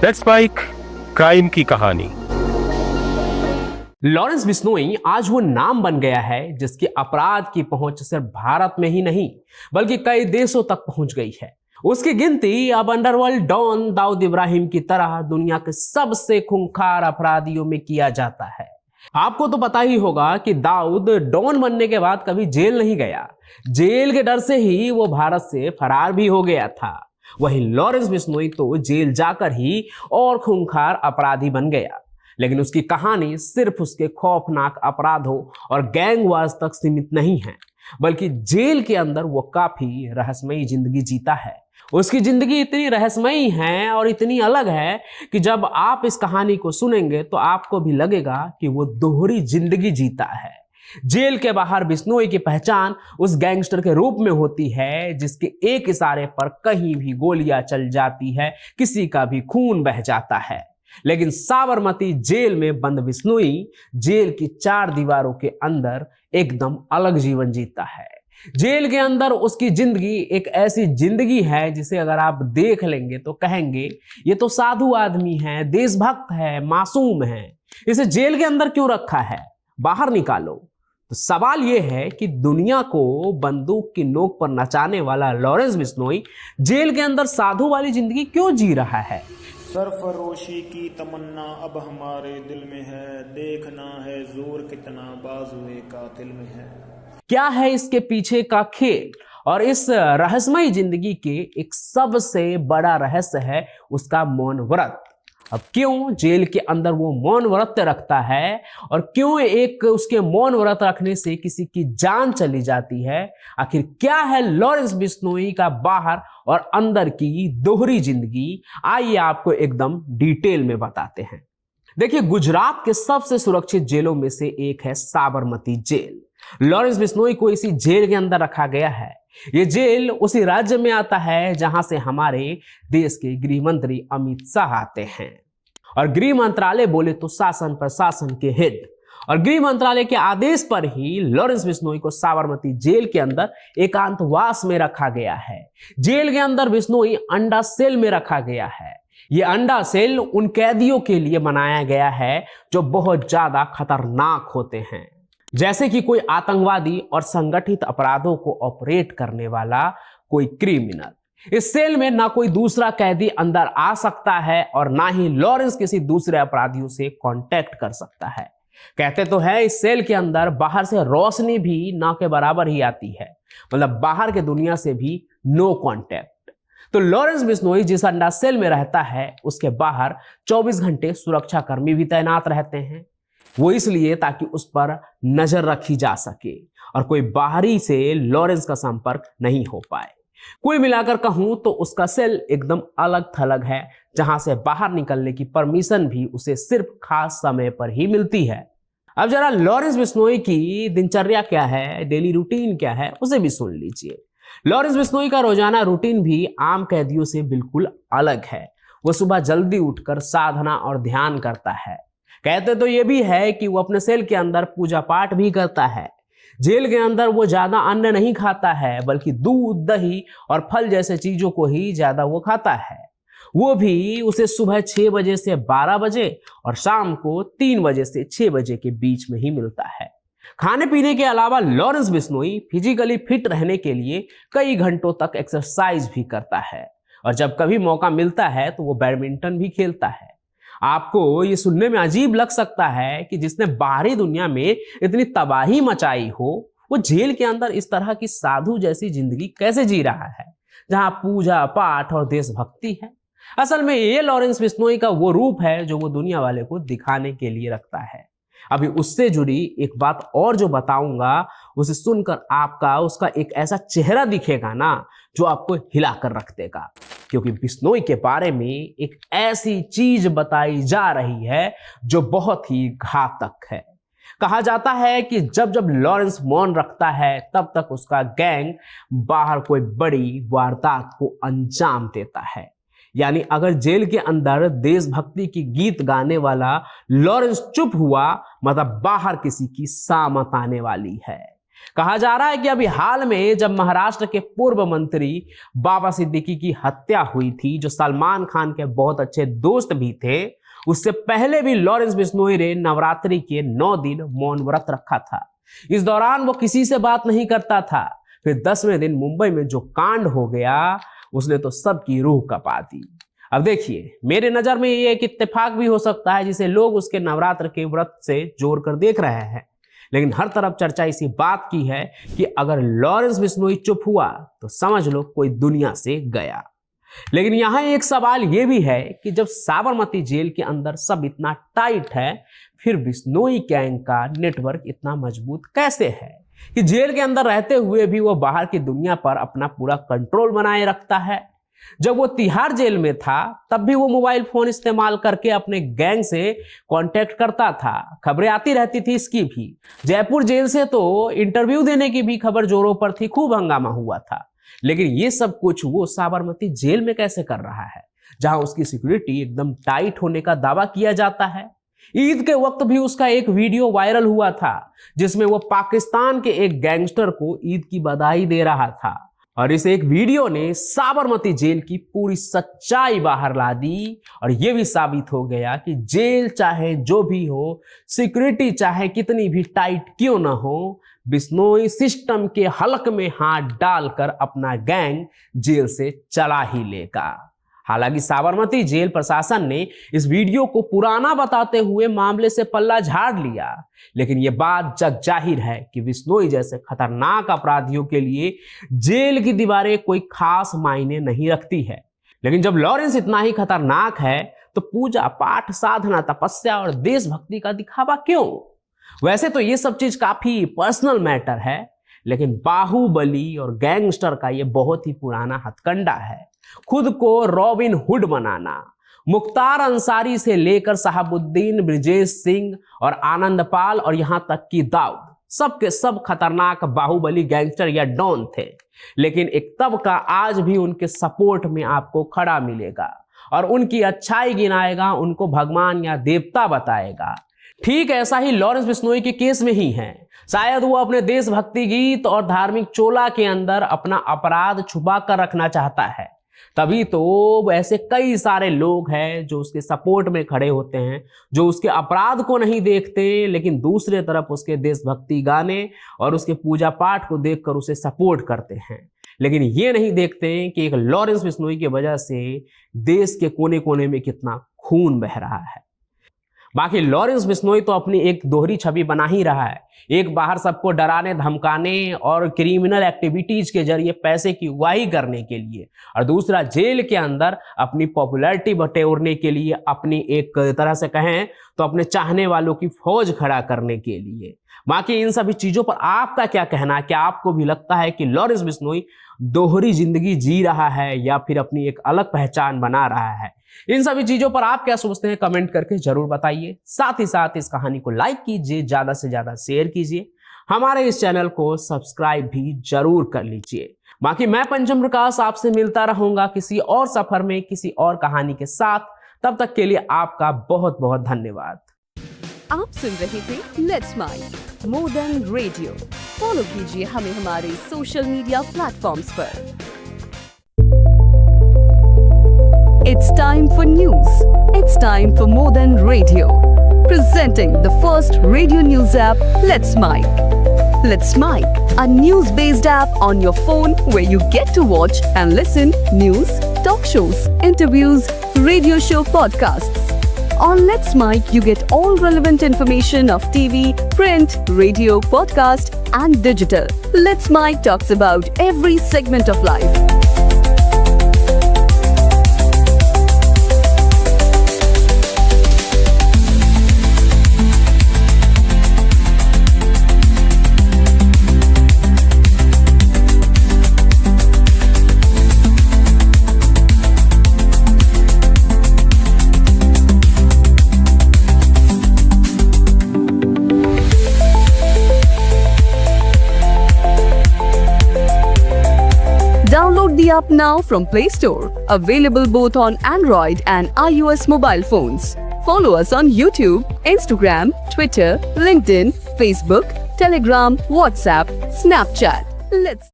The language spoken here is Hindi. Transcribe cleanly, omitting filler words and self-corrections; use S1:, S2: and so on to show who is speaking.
S1: लेट्स स्पाइक क्राइम की कहानी।
S2: लॉरेंस बिश्नोई आज वो नाम बन गया है जिसकी अपराध की पहुंच सिर्फ भारत में ही नहीं बल्कि कई देशों तक पहुंच गई है। उसकी गिनती अब अंडरवर्ल्ड डॉन दाऊद इब्राहिम की तरह दुनिया के सबसे खूंखार अपराधियों में किया जाता है। आपको तो पता ही होगा कि दाऊद डॉन बनने के बाद कभी जेल नहीं गया। जेल के डर से ही वो भारत से फरार भी हो गया था। वहीं लॉरेंस बिश्नोई तो जेल जाकर ही और खूंखार अपराधी बन गया, लेकिन उसकी कहानी सिर्फ उसके खौफनाक अपराधों और गैंगवार तक सीमित नहीं है, बल्कि जेल के अंदर वो काफी रहस्यमयी जिंदगी जीता है। उसकी जिंदगी इतनी रहस्यमयी है और इतनी अलग है कि जब आप इस कहानी को सुनेंगे तो आपको भी लगेगा कि वो दोहरी जिंदगी जीता है। जेल के बाहर बिश्नोई की पहचान उस गैंगस्टर के रूप में होती है जिसके एक इशारे पर कहीं भी गोलियां चल जाती है, किसी का भी खून बह जाता है। लेकिन साबरमती जेल में बंद बिश्नोई जेल की चार दीवारों के अंदर एकदम अलग जीवन जीता है। जेल के अंदर उसकी जिंदगी एक ऐसी जिंदगी है जिसे अगर आप देख लेंगे तो कहेंगे ये तो साधु आदमी है, देशभक्त है, मासूम है, इसे जेल के अंदर क्यों रखा है, बाहर निकालो। तो सवाल यह है कि दुनिया को बंदूक की नोक पर नचाने वाला लॉरेंस बिश्नोई जेल के अंदर साधु वाली जिंदगी क्यों जी रहा है।
S3: सरफरोशी की तमन्ना अब हमारे दिल में है, देखना है जोर कितना बाजुए कातिल में है।
S2: क्या है इसके पीछे का खेल? और इस रहस्यमयी जिंदगी के एक सबसे बड़ा रहस्य है उसका मौन व्रत। अब क्यों जेल के अंदर वो मौन व्रत रखता है और क्यों एक उसके मौन व्रत रखने से किसी की जान चली जाती है? आखिर क्या है लॉरेंस बिश्नोई का बाहर और अंदर की दोहरी जिंदगी? आइए आपको एकदम डिटेल में बताते हैं। देखिए, गुजरात के सबसे सुरक्षित जेलों में से एक है साबरमती जेल। लॉरेंस बिश्नोई को इसी जेल के अंदर रखा गया है। ये जेल उसी राज्य में आता है जहां से हमारे देश के गृह मंत्री अमित शाह आते हैं। और गृह मंत्रालय बोले तो शासन प्रशासन के हेड, और गृह मंत्रालय के आदेश पर ही लॉरेंस बिश्नोई को साबरमती जेल के अंदर एकांतवास में रखा गया है। जेल के अंदर बिश्नोई अंडा सेल में रखा गया है। ये अंडा सेल उन कैदियों के लिए बनाया गया है जो बहुत ज्यादा खतरनाक होते हैं, जैसे कि कोई आतंकवादी और संगठित अपराधों को ऑपरेट करने वाला कोई क्रिमिनल। इस सेल में ना कोई दूसरा कैदी अंदर आ सकता है और ना ही लॉरेंस किसी दूसरे अपराधियों से कांटेक्ट कर सकता है। कहते तो है इस सेल के अंदर बाहर से रोशनी भी ना के बराबर ही आती है, मतलब बाहर के दुनिया से भी नो कांटेक्ट। तो लॉरेंस बिश्नोई जिस अंडा सेल में रहता है उसके बाहर 24 घंटे सुरक्षा कर्मी भी तैनात रहते हैं। वो इसलिए ताकि उस पर नजर रखी जा सके और कोई बाहरी से लॉरेंस का संपर्क नहीं हो पाए। कुल मिलाकर कहूं तो उसका सेल एकदम अलग थलग है, जहां से बाहर निकलने की परमिशन भी उसे सिर्फ खास समय पर ही मिलती है। अब जरा लॉरेंस बिश्नोई की दिनचर्या क्या है, डेली रूटीन क्या है, उसे भी सुन लीजिए। लॉरेंस बिश्नोई का रोजाना रूटीन भी आम कैदियों से बिल्कुल अलग है। वो सुबह जल्दी उठकर साधना और ध्यान करता है। कहते तो ये भी है कि वो अपने सेल के अंदर पूजा पाठ भी करता है। जेल के अंदर वो ज्यादा अन्न नहीं खाता है, बल्कि दूध, दही और फल जैसे चीजों को ही ज्यादा वो खाता है। वो भी उसे सुबह 6 बजे से 12 बजे और शाम को 3 बजे से 6 बजे के बीच में ही मिलता है। खाने पीने के अलावा लॉरेंस बिश्नोई फिजिकली फिट रहने के लिए कई घंटों तक एक्सरसाइज भी करता है और जब कभी मौका मिलता है तो वो बैडमिंटन भी खेलता है। आपको ये सुनने में अजीब लग सकता है कि जिसने बाहरी दुनिया में इतनी तबाही मचाई हो वो जेल के अंदर इस तरह की साधु जैसी जिंदगी कैसे जी रहा है, जहां पूजा पाठ और देशभक्ति है। असल में ये लॉरेंस बिश्नोई का वो रूप है जो वो दुनिया वाले को दिखाने के लिए रखता है। अभी उससे जुड़ी एक बात और जो बताऊंगा, उसे सुनकर आपका उसका एक ऐसा चेहरा दिखेगा ना जो आपको हिला कर रख देगा, क्योंकि बिश्नोई के बारे में एक ऐसी चीज बताई जा रही है जो बहुत ही घातक है। कहा जाता है कि जब जब लॉरेंस मौन रखता है तब तक उसका गैंग बाहर कोई बड़ी वारदात को अंजाम देता है। यानी अगर जेल के अंदर देशभक्ति की गीत गाने वाला लॉरेंस चुप हुआ, मतलब बाहर किसी की सामत आने वाली है। कहा जा रहा है कि अभी हाल में जब महाराष्ट्र के पूर्व मंत्री बाबा सिद्दीकी की हत्या हुई थी, जो सलमान खान के बहुत अच्छे दोस्त भी थे, उससे पहले भी लॉरेंस बिश्नोई ने नवरात्रि के 9 दिन मौन व्रत रखा था। इस दौरान वो किसी से बात नहीं करता था। फिर 10वें दिन मुंबई में जो कांड हो गया, उसने तो सबकी रूह कपा दी। अब देखिए, मेरे नजर में ये एक इत्तेफाक भी हो सकता है जिसे लोग उसके नवरात्र के व्रत से जोड़कर देख रहे हैं, लेकिन हर तरफ चर्चा इसी बात की है कि अगर लॉरेंस बिश्नोई चुप हुआ तो समझ लो कोई दुनिया से गया। लेकिन यहां एक सवाल यह भी है कि जब साबरमती जेल के अंदर सब इतना टाइट है, फिर बिश्नोई गैंग का नेटवर्क इतना मजबूत कैसे है कि जेल के अंदर रहते हुए भी वो बाहर की दुनिया पर अपना पूरा कंट्रोल बनाए रखता है। जब वो तिहाड़ जेल में था तब भी वो मोबाइल फोन इस्तेमाल करके अपने गैंग से कांटेक्ट करता था। खबरें आती रहती थी इसकी भी। जयपुर जेल से तो इंटरव्यू देने की भी खबर जोरों पर थी, खूब हंगामा हुआ था। लेकिन ये सब कुछ वो साबरमती जेल में कैसे कर रहा है, जहां उसकी सिक्योरिटी एकदम टाइट होने का दावा किया जाता है। ईद के वक्त भी उसका एक वीडियो वायरल हुआ था जिसमें वो पाकिस्तान के एक गैंगस्टर को ईद की बधाई दे रहा था, और इस एक वीडियो ने साबरमती जेल की पूरी सच्चाई बाहर ला दी। और यह भी साबित हो गया कि जेल चाहे जो भी हो, सिक्योरिटी चाहे कितनी भी टाइट क्यों ना हो, बिश्नोई सिस्टम के हलक में हाथ डालकर अपना गैंग जेल से चला ही लेगा। हालांकि साबरमती जेल प्रशासन ने इस वीडियो को पुराना बताते हुए मामले से पल्ला झाड़ लिया, लेकिन यह बात जग जाहिर है कि बिश्नोई जैसे खतरनाक अपराधियों के लिए जेल की दीवारें कोई खास मायने नहीं रखती है। लेकिन जब लॉरेंस इतना ही खतरनाक है तो पूजा पाठ, साधना, तपस्या और देशभक्ति का दिखावा क्यों? वैसे तो ये सब चीज काफी पर्सनल मैटर है, लेकिन बाहुबली और गैंगस्टर का ये बहुत ही पुराना हथकंडा है। खुद को रॉबिन हुड बनाना। मुख्तार अंसारी से लेकर शहाबुद्दीन, ब्रिजेश सिंह और आनंदपाल और यहां तक कि दाऊद, सबके सब खतरनाक बाहुबली गैंगस्टर या डॉन थे। लेकिन एक तबका आज भी उनके सपोर्ट में आपको खड़ा मिलेगा और उनकी अच्छाई गिनाएगा, उनको भगवान या देवता बताएगा। ठीक ऐसा ही लॉरेंस बिश्नोई के केस में ही है। शायद वो अपने देशभक्ति गीत और धार्मिक चोला के अंदर अपना अपराध छुपा कर रखना चाहता है, तभी तो ऐसे कई सारे लोग हैं जो उसके सपोर्ट में खड़े होते हैं, जो उसके अपराध को नहीं देखते, लेकिन दूसरे तरफ उसके देशभक्ति गाने और उसके पूजा पाठ को देखकर उसे सपोर्ट करते हैं। लेकिन ये नहीं देखते कि एक लॉरेंस बिश्नोई की वजह से देश के कोने कोने में कितना खून बह रहा है। बाकी लॉरेंस बिश्नोई तो अपनी एक दोहरी छवि बना ही रहा है। एक बाहर सबको डराने धमकाने और क्रिमिनल एक्टिविटीज के जरिए पैसे की उगाही करने के लिए, और दूसरा जेल के अंदर अपनी पॉपुलैरिटी बटोरने के लिए, अपनी एक तरह से कहें तो अपने चाहने वालों की फौज खड़ा करने के लिए। बाकी इन सभी चीजों पर आपका क्या कहना है? क्या आपको भी लगता है कि लॉरेंस बिश्नोई दोहरी जिंदगी जी रहा है या फिर अपनी एक अलग पहचान बना रहा है? इन सभी चीजों पर आप क्या सोचते हैं? कमेंट करके जरूर बताइए। साथ ही साथ इस कहानी को लाइक कीजिए, ज्यादा से ज्यादा शेयर कीजिए, हमारे इस चैनल को सब्सक्राइब भी जरूर कर लीजिए। बाकी मैं पंचम प्रकाश आपसे मिलता रहूंगा किसी और सफर में, किसी और कहानी के साथ। तब तक के लिए आपका बहुत बहुत धन्यवाद।
S4: आप सुन रहे थे let's mike more than radio. Follow कीजिए हमें हमारे सोशल मीडिया प्लेटफॉर्म्स पर। It's time for news. It's time for More Than Radio. Presenting the first radio news app, Let's Mic. Let's Mic, a news-based app on your phone where you get to watch and listen news, talk shows, interviews, radio show podcasts. On Let's Mic, you get all relevant information of TV, print, radio, podcast, and digital. Let's Mic talks about every segment of life. Download the app now from Play Store. Available both on Android and iOS mobile phones. Follow us on YouTube, Instagram, Twitter, LinkedIn, Facebook, Telegram, WhatsApp, Snapchat. Let's